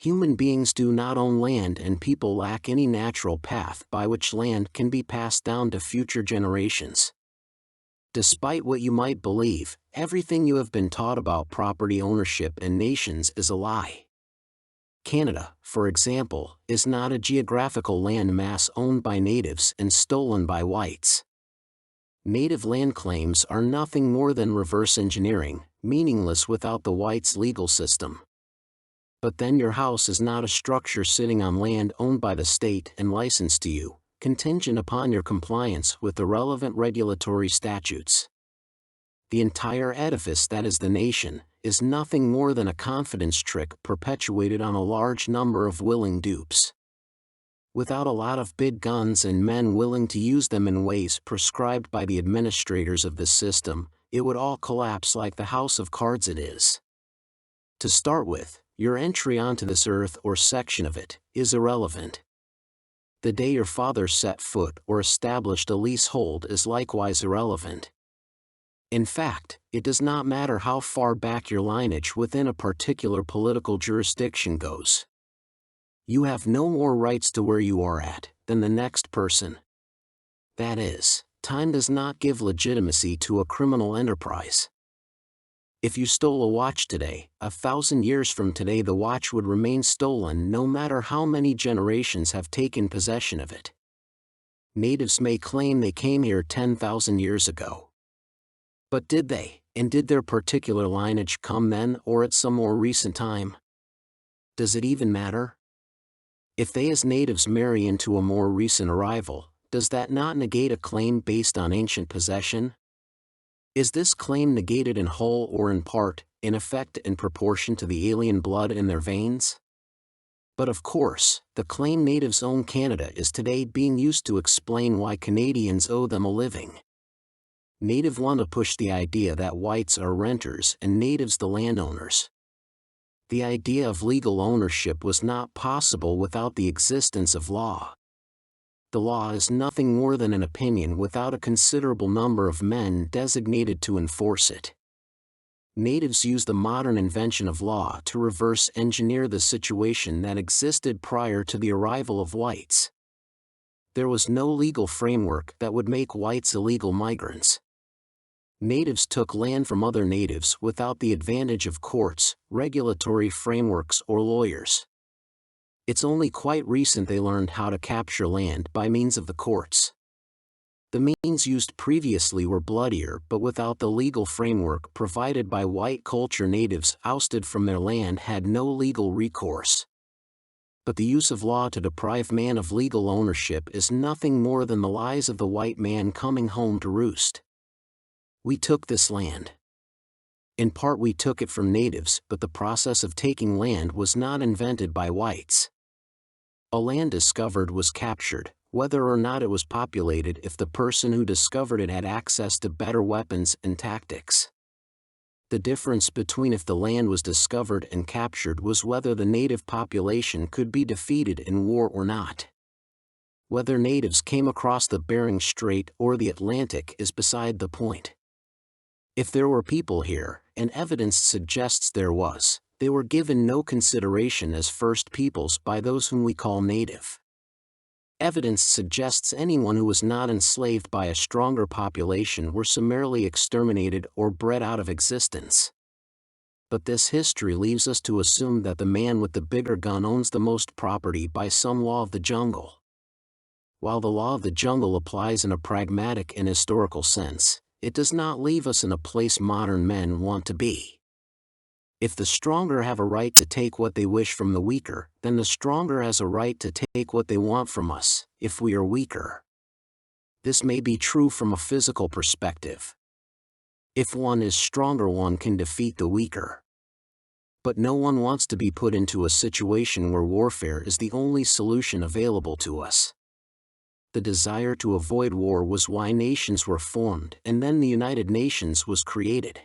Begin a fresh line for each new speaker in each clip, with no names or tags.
Human beings do not own land, and people lack any natural path by which land can be passed down to future generations. Despite what you might believe, everything you have been taught about property ownership and nations is a lie. Canada, for example, is not a geographical land mass owned by natives and stolen by whites. Native land claims are nothing more than reverse engineering, meaningless without the whites' legal system. But then your house is not a structure sitting on land owned by the state and licensed to you, contingent upon your compliance with the relevant regulatory statutes. The entire edifice that is the nation is nothing more than a confidence trick perpetuated on a large number of willing dupes. Without a lot of big guns and men willing to use them in ways prescribed by the administrators of this system, it would all collapse like the house of cards it is. To start with, your entry onto this earth or section of it is irrelevant. The day your father set foot or established a leasehold is likewise irrelevant. In fact, it does not matter how far back your lineage within a particular political jurisdiction goes. You have no more rights to where you are at than the next person. That is, time does not give legitimacy to a criminal enterprise. If you stole a watch today, 1,000 years from today the watch would remain stolen no matter how many generations have taken possession of it. Natives may claim they came here 10,000 years ago. But did they, and did their particular lineage come then or at some more recent time? Does it even matter? If they as natives marry into a more recent arrival, does that not negate a claim based on ancient possession? Is this claim negated in whole or in part, in effect in proportion to the alien blood in their veins? But of course, the claim natives own Canada is today being used to explain why Canadians owe them a living. Native want to push the idea that whites are renters and natives the landowners. The idea of legal ownership was not possible without the existence of law. The law is nothing more than an opinion without a considerable number of men designated to enforce it. Natives use the modern invention of law to reverse engineer the situation that existed prior to the arrival of whites. There was no legal framework that would make whites illegal migrants. Natives took land from other natives without the advantage of courts, regulatory frameworks, or lawyers. It's only quite recent they learned how to capture land by means of the courts. The means used previously were bloodier, but without the legal framework provided by white culture, natives ousted from their land had no legal recourse. But the use of law to deprive man of legal ownership is nothing more than the lies of the white man coming home to roost. We took this land. In part we took it from natives, but the process of taking land was not invented by whites. A land discovered was captured, whether or not it was populated if the person who discovered it had access to better weapons and tactics. The difference between if the land was discovered and captured was whether the native population could be defeated in war or not. Whether natives came across the Bering Strait or the Atlantic is beside the point. If there were people here, and evidence suggests there was, they were given no consideration as first peoples by those whom we call native. Evidence suggests anyone who was not enslaved by a stronger population were summarily exterminated or bred out of existence. But this history leaves us to assume that the man with the bigger gun owns the most property by some law of the jungle. While the law of the jungle applies in a pragmatic and historical sense, it does not leave us in a place modern men want to be. If the stronger have a right to take what they wish from the weaker, then the stronger has a right to take what they want from us, if we are weaker. This may be true from a physical perspective. If one is stronger, one can defeat the weaker. But no one wants to be put into a situation where warfare is the only solution available to us. The desire to avoid war was why nations were formed, and then the United Nations was created.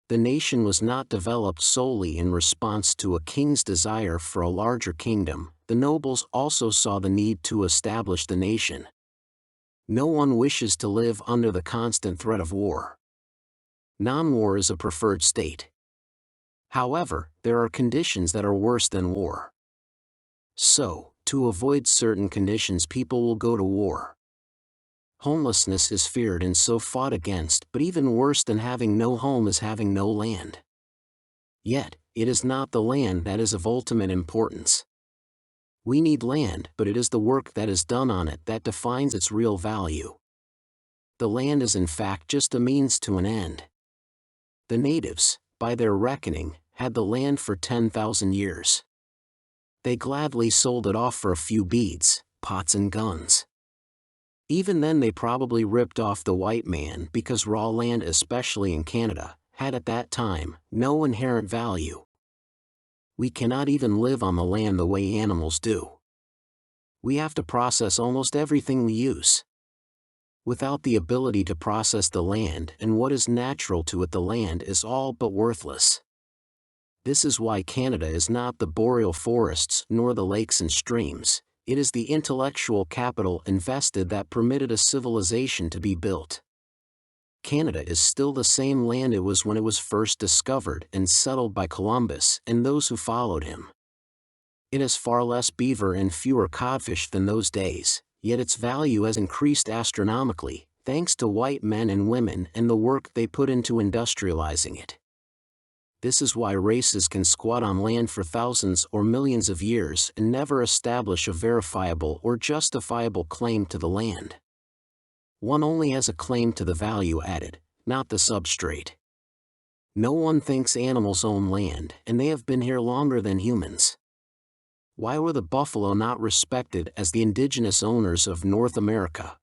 The nation was not developed solely in response to a king's desire for a larger kingdom. The nobles also saw the need to establish the nation. No one wishes to live under the constant threat of war. Non-war is a preferred state. However, there are conditions that are worse than war. So, to avoid certain conditions, people will go to war. Homelessness is feared and so fought against, but even worse than having no home is having no land. Yet, it is not the land that is of ultimate importance. We need land, but it is the work that is done on it that defines its real value. The land is in fact just a means to an end. The natives, by their reckoning, had the land for 10,000 years. They gladly sold it off for a few beads, pots and guns. Even then they probably ripped off the white man because raw land, especially in Canada, had at that time no inherent value. We cannot even live on the land the way animals do. We have to process almost everything we use. Without the ability to process the land and what is natural to it, the land is all but worthless. This is why Canada is not the boreal forests nor the lakes and streams. It is the intellectual capital invested that permitted a civilization to be built. Canada is still the same land it was when it was first discovered and settled by Columbus and those who followed him. It has far less beaver and fewer codfish than those days, yet its value has increased astronomically, thanks to white men and women and the work they put into industrializing it. This is why races can squat on land for thousands or millions of years and never establish a verifiable or justifiable claim to the land. One only has a claim to the value added, not the substrate. No one thinks animals own land, and they have been here longer than humans. Why were the buffalo not respected as the indigenous owners of North America?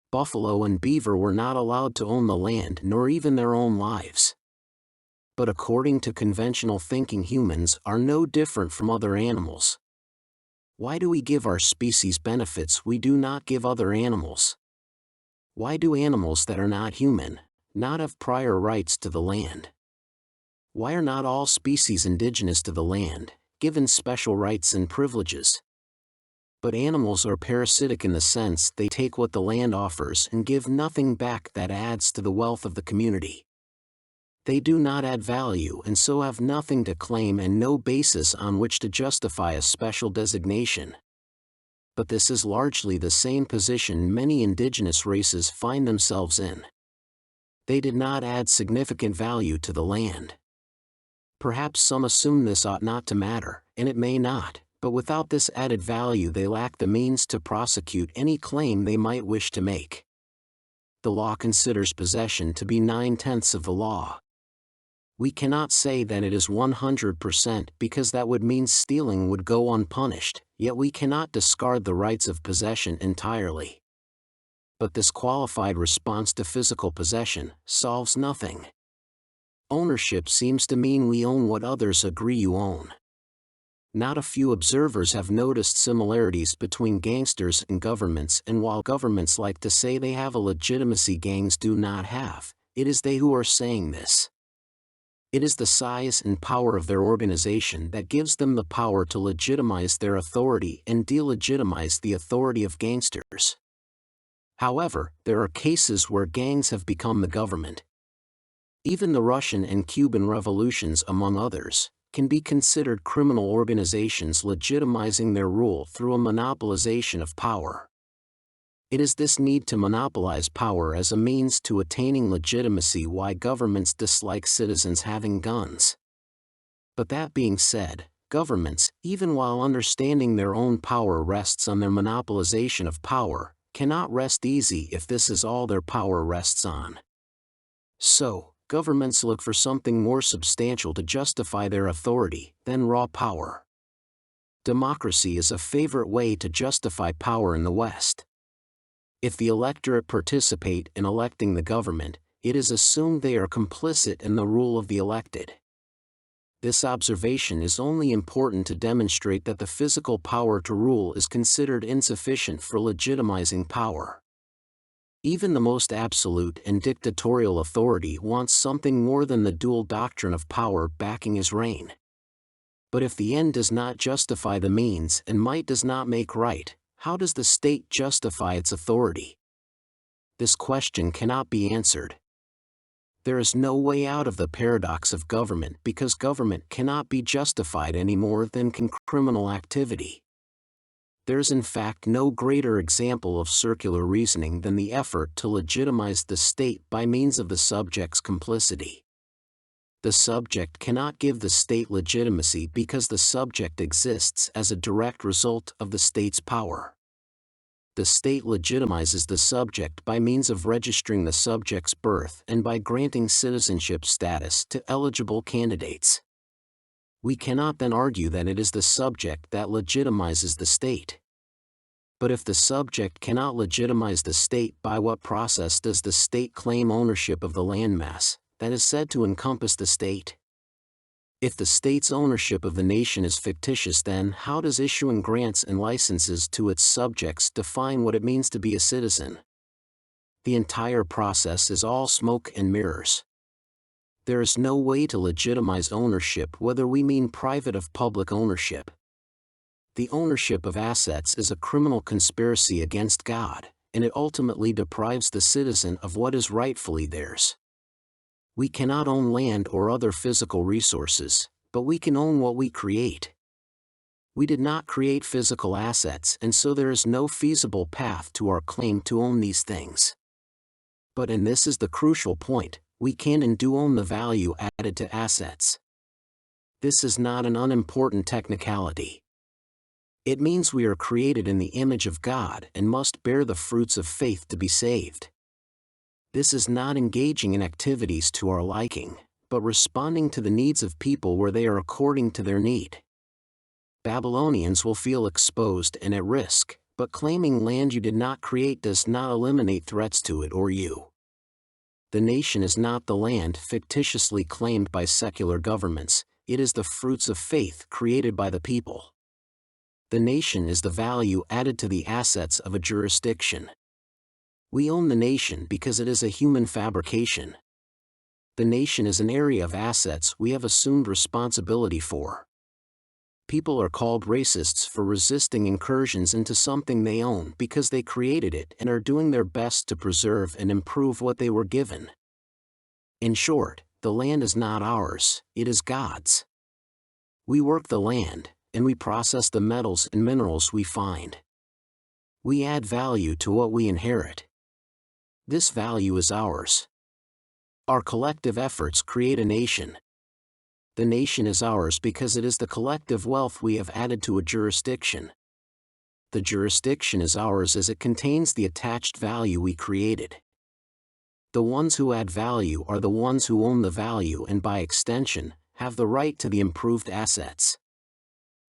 Buffalo and beaver were not allowed to own the land nor even their own lives. But according to conventional thinking, humans are no different from other animals. Why do we give our species benefits we do not give other animals? Why do animals that are not human not have prior rights to the land? Why are not all species indigenous to the land given special rights and privileges? But animals are parasitic in the sense they take what the land offers and give nothing back that adds to the wealth of the community. They do not add value and so have nothing to claim and no basis on which to justify a special designation. But this is largely the same position many indigenous races find themselves in. They did not add significant value to the land. Perhaps some assume this ought not to matter, and it may not, but without this added value they lack the means to prosecute any claim they might wish to make. The law considers possession to be 9/10 of the law. We cannot say that it is 100% because that would mean stealing would go unpunished, yet we cannot discard the rights of possession entirely. But this qualified response to physical possession solves nothing. Ownership seems to mean we own what others agree you own. Not a few observers have noticed similarities between gangsters and governments, and while governments like to say they have a legitimacy gangs do not have, it is they who are saying this. It is the size and power of their organization that gives them the power to legitimize their authority and delegitimize the authority of gangsters. However, there are cases where gangs have become the government. Even the Russian and Cuban revolutions, among others, can be considered criminal organizations legitimizing their rule through a monopolization of power. It is this need to monopolize power as a means to attaining legitimacy why governments dislike citizens having guns. But that being said, governments, even while understanding their own power rests on their monopolization of power, cannot rest easy if this is all their power rests on. So, governments look for something more substantial to justify their authority than raw power. Democracy is a favorite way to justify power in the West. If the electorate participate in electing the government, it is assumed they are complicit in the rule of the elected. This observation is only important to demonstrate that the physical power to rule is considered insufficient for legitimizing power. Even the most absolute and dictatorial authority wants something more than the dual doctrine of power backing his reign. But if the end does not justify the means and might does not make right, how does the state justify its authority? This question cannot be answered. There is no way out of the paradox of government because government cannot be justified any more than can criminal activity. There's in fact no greater example of circular reasoning than the effort to legitimize the state by means of the subject's complicity. The subject cannot give the state legitimacy because the subject exists as a direct result of the state's power. The state legitimizes the subject by means of registering the subject's birth and by granting citizenship status to eligible candidates. We cannot then argue that it is the subject that legitimizes the state. But if the subject cannot legitimize the state, by what process does the state claim ownership of the landmass that is said to encompass the state? If the state's ownership of the nation is fictitious, then how does issuing grants and licenses to its subjects define what it means to be a citizen? The entire process is all smoke and mirrors. There is no way to legitimize ownership whether we mean private or public ownership. The ownership of assets is a criminal conspiracy against God, and it ultimately deprives the citizen of what is rightfully theirs. We cannot own land or other physical resources, but we can own what we create. We did not create physical assets, and so there is no feasible path to our claim to own these things. But, and this is the crucial point, we can and do own the value added to assets. This is not an unimportant technicality. It means we are created in the image of God and must bear the fruits of faith to be saved. This is not engaging in activities to our liking, but responding to the needs of people where they are according to their need. Babylonians will feel exposed and at risk, but claiming land you did not create does not eliminate threats to it or you. The nation is not the land fictitiously claimed by secular governments, it is the fruits of faith created by the people. The nation is the value added to the assets of a jurisdiction. We own the nation because it is a human fabrication. The nation is an area of assets we have assumed responsibility for. People are called racists for resisting incursions into something they own because they created it and are doing their best to preserve and improve what they were given. In short, the land is not ours, it is God's. We work the land, and we process the metals and minerals we find. We add value to what we inherit. This value is ours. Our collective efforts create a nation. The nation is ours because it is the collective wealth we have added to a jurisdiction. The jurisdiction is ours as it contains the attached value we created. The ones who add value are the ones who own the value and by extension, have the right to the improved assets.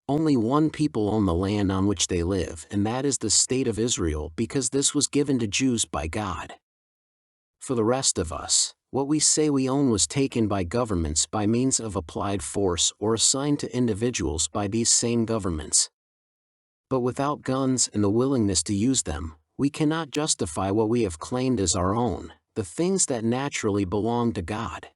Only one people own the land on which they live, and that is the state of Israel, because this was given to Jews by God. For the rest of us, what we say we own was taken by governments by means of applied force or assigned to individuals by these same governments. But without guns and the willingness to use them, we cannot justify what we have claimed as our own, the things that naturally belong to God.